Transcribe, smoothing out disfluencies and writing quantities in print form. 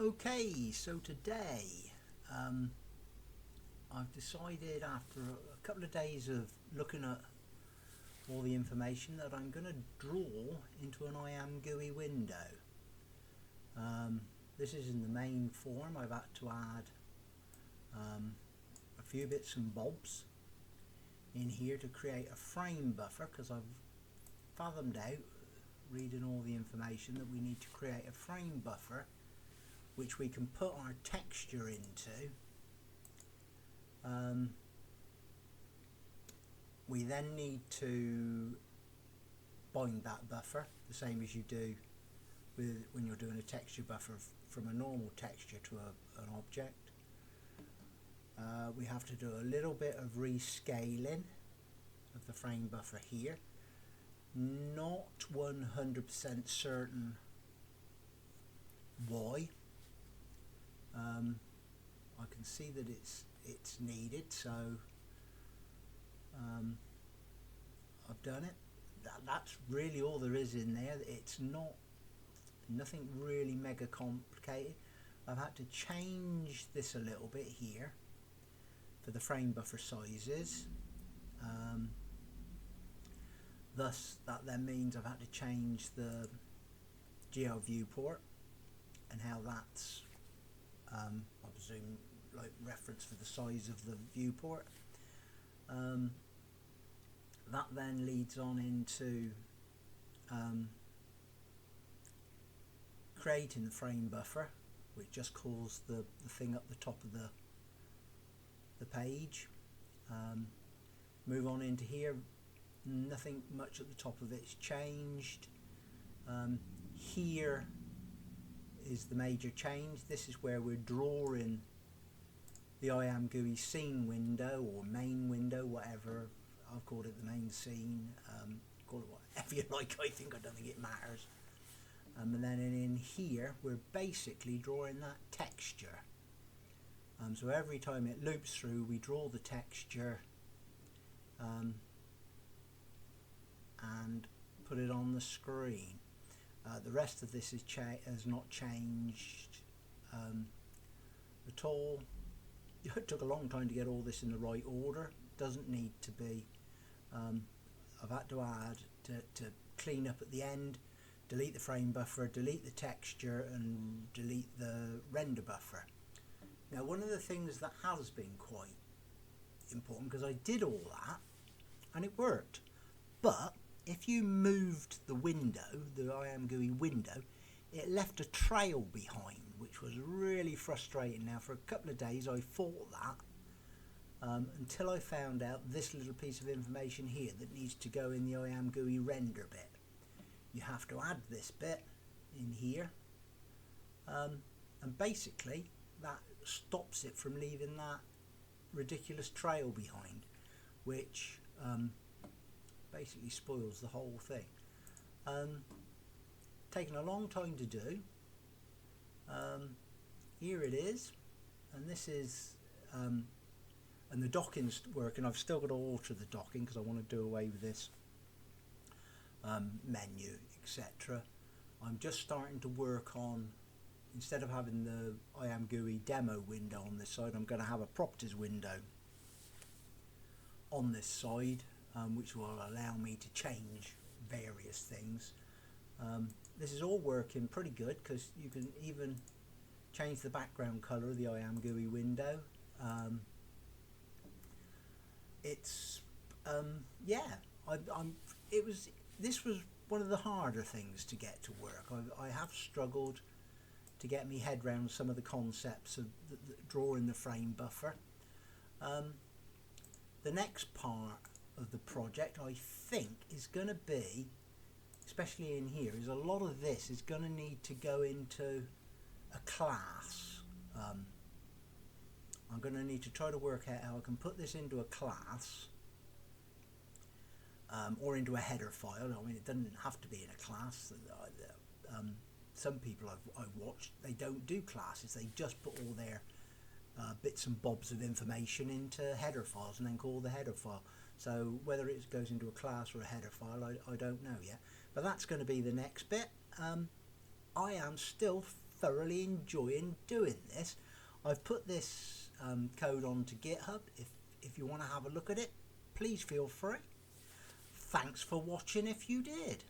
Okay, so today I've decided after a couple of days of looking at all the information that I'm going to draw into an ImGui window. This is in the main form. I've had to add a few bits and bobs in here to create a frame buffer, because I've fathomed out, reading all the information, that we need to create a frame buffer which we can put our texture into. We then need to bind that buffer the same as you do when you're doing a texture buffer from a normal texture to an object. We have to do a little bit of rescaling of the frame buffer here. Not 100% certain why. I can see that it's needed, so I've done it. That's really all there is in there. It's nothing really mega complicated. I've had to change this a little bit here for the frame buffer sizes. Thus, that then means I've had to change the GL viewport and how that's I presume like reference for the size of the viewport. That then leads on into creating the frame buffer, which just calls the thing up the top of the page. Move on into here. Nothing much at the top of it's changed. Here is the major change. This is where we're drawing the ImGui scene window or main window, whatever. I've called it the main scene. Call it whatever you like. I don't think it matters. And then in here we're basically drawing that texture. So every time it loops through, we draw the texture and put it on the screen. The rest of this has not changed at all. It took a long time to get all this in the right order. Doesn't need to be. I've had to add to clean up at the end, delete the frame buffer, delete the texture, and delete the render buffer. Now, one of the things that has been quite important, because I did all that and it worked, but if you moved the window, the ImGui window, it left a trail behind, which was really frustrating. Now, for a couple of days I fought that until I found out this little piece of information here that needs to go in the ImGui render bit. You have to add this bit in here, and basically that stops it from leaving that ridiculous trail behind, which basically spoils the whole thing. Taken a long time to do. Here it is, and this is and the docking's working. I've still got to alter the docking because I want to do away with this menu, etc. I'm just starting to work on, instead of having the ImGui demo window on this side, I'm going to have a properties window on this side, which will allow me to change various things. This is all working pretty good, because you can even change the background color of the ImGui window. It's yeah, this was one of the harder things to get to work. I have struggled to get my head around some of the concepts of drawing the frame buffer. The next part of the project, I think, is going to be, especially in here, is a lot of this is going to need to go into a class. I'm going to need to try to work out how I can put this into a class, or into a header file. I mean, it doesn't have to be in a class. Some people I've watched, they don't do classes. They just put all their bits and bobs of information into header files and then call the header file. So whether it goes into a class or a header file, I don't know yet. But that's going to be the next bit. I am still thoroughly enjoying doing this. I've put this code onto GitHub. If you want to have a look at it, please feel free. Thanks for watching if you did.